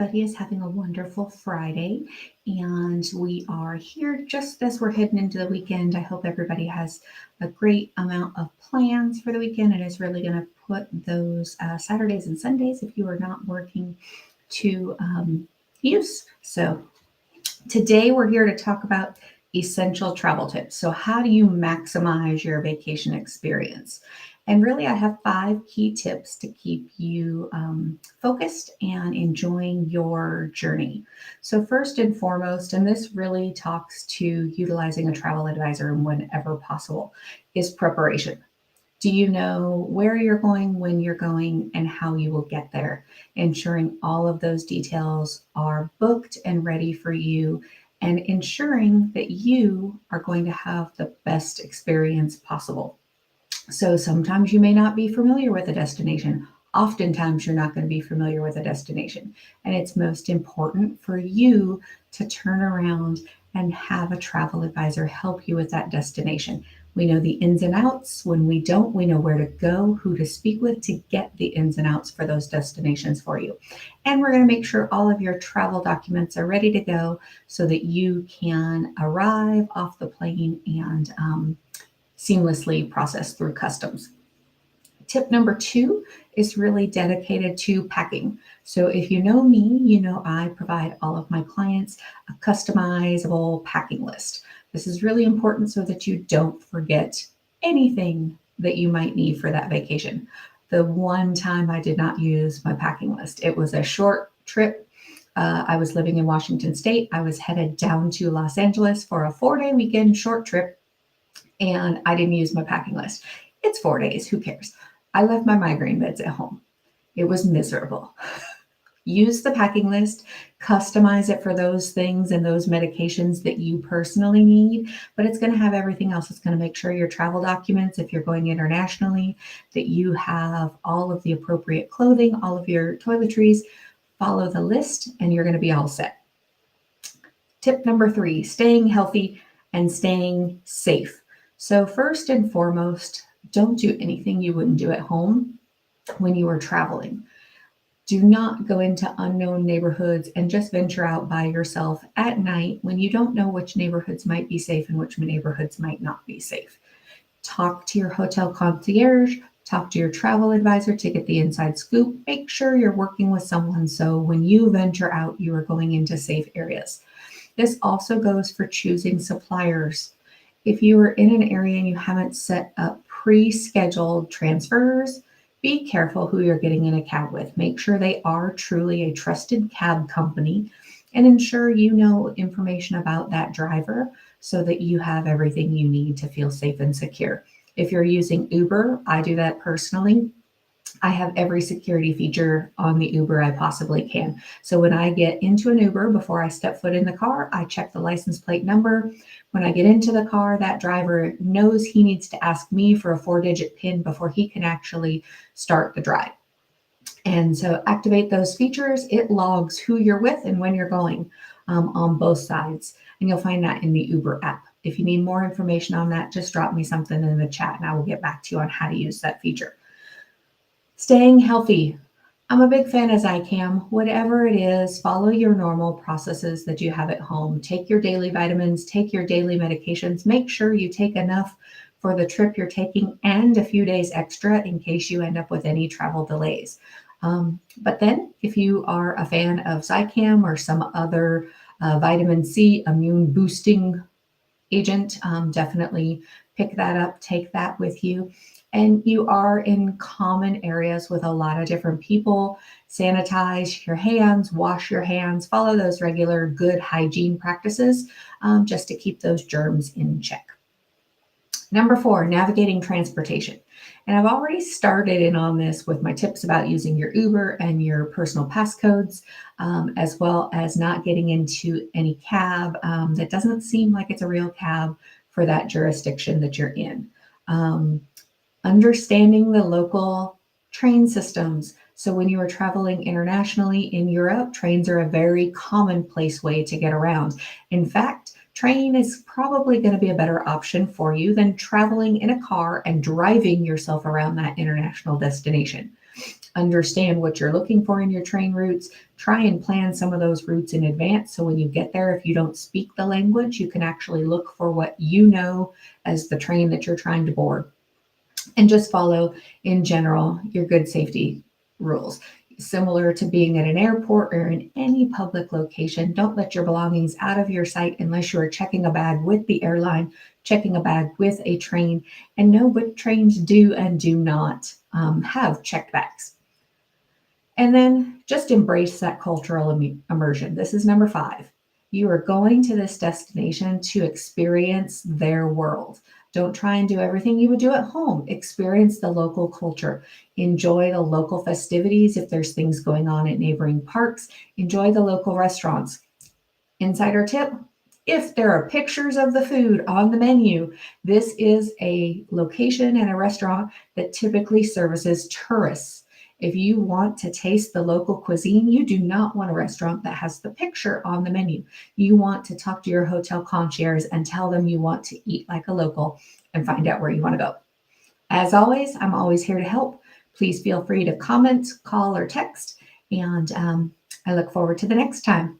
Everybody is having a wonderful Friday, and we are here just as we're heading into the weekend. I hope everybody has a great amount of plans for the weekend and is really going to put those Saturdays and Sundays, if you are not working, to use. So, today we're here to talk about essential travel tips. So, how do you maximize your vacation experience? And really, I have 5 key tips to keep you focused and enjoying your journey. So, first and foremost, and this really talks to utilizing a travel advisor whenever possible, is preparation. Do you know where you're going, when you're going, and how you will get there? Ensuring all of those details are booked and ready for you, and ensuring that you are going to have the best experience possible. So sometimes you may not be familiar with a destination. Oftentimes, you're not going to be familiar with a destination. And it's most important for you to turn around and have a travel advisor help you with that destination. We know the ins and outs. When we don't, we know where to go, who to speak with to get the ins and outs for those destinations for you. And we're going to make sure all of your travel documents are ready to go so that you can arrive off the plane and seamlessly process through customs. Tip number 2 is really dedicated to packing. So, if you know me, you know I provide all of my clients a customizable packing list. This is really important so that you don't forget anything that you might need for that vacation. The one time I did not use my packing list, it was a short trip. I was living in Washington State. I was headed down to Los Angeles for a 4-day weekend short trip, and I didn't use my packing list. It's 4 days, who cares? I left my migraine meds at home. It was miserable. Use the packing list, customize it for those things and those medications that you personally need, but it's going to have everything else. It's going to make sure your travel documents, if you're going internationally, that you have all of the appropriate clothing, all of your toiletries. Follow the list, and you're going to be all set. Tip number 3, staying healthy and staying safe. So, first and foremost, don't do anything you wouldn't do at home when you are traveling. Do not go into unknown neighborhoods and just venture out by yourself at night when you don't know which neighborhoods might be safe and which neighborhoods might not be safe. Talk to your hotel concierge, talk to your travel advisor to get the inside scoop. Make sure you're working with someone so when you venture out, you are going into safe areas. This also goes for choosing suppliers. If you are in an area and you haven't set up pre-scheduled transfers, be careful who you're getting in a cab with. Make sure they are truly a trusted cab company and ensure you know information about that driver so that you have everything you need to feel safe and secure. If you're using Uber, I do that personally. I have every security feature on the Uber I possibly can. So when I get into an Uber, before I step foot in the car, I check the license plate number. When I get into the car, that driver knows he needs to ask me for a 4-digit PIN before he can actually start the drive. And so activate those features. It logs who you're with and when you're going on both sides. And you'll find that in the Uber app. If you need more information on that, just drop me something in the chat and I will get back to you on how to use that feature. Staying healthy. I'm a big fan of Zicam. Whatever it is, follow your normal processes that you have at home. Take your daily vitamins, take your daily medications. Make sure you take enough for the trip you're taking and a few days extra in case you end up with any travel delays. But then, if you are a fan of Zicam or some other vitamin C immune boosting agent, definitely pick that up, take that with you. And you are in common areas with a lot of different people. Sanitize your hands, wash your hands, follow those regular good hygiene practices just to keep those germs in check. Number 4, navigating transportation. And I've already started in on this with my tips about using your Uber and your personal passcodes, as well as not getting into any cab that doesn't seem like it's a real cab for that jurisdiction that you're in. Understanding the local train systems. So when you are traveling internationally in Europe, trains are a very commonplace way to get around. In fact, train is probably going to be a better option for you than traveling in a car and driving yourself around that international destination. Understand what you're looking for in your train routes. Try and plan some of those routes in advance. So when you get there, if you don't speak the language, you can actually look for what you know as the train that you're trying to board. And just follow, in general, your good safety rules. Similar to being at an airport or in any public location, don't let your belongings out of your sight unless you are checking a bag with the airline, checking a bag with a train, and know what trains do and do not have checked bags. And then just embrace that cultural immersion. This is number 5. You are going to this destination to experience their world. Don't try and do everything you would do at home. Experience the local culture. Enjoy the local festivities if there's things going on at neighboring parks. Enjoy the local restaurants. Insider tip, if there are pictures of the food on the menu, this is a location and a restaurant that typically services tourists. If you want to taste the local cuisine, you do not want a restaurant that has the picture on the menu. You want to talk to your hotel concierge and tell them you want to eat like a local and find out where you want to go. As always, I'm always here to help. Please feel free to comment, call, or text, and I look forward to the next time.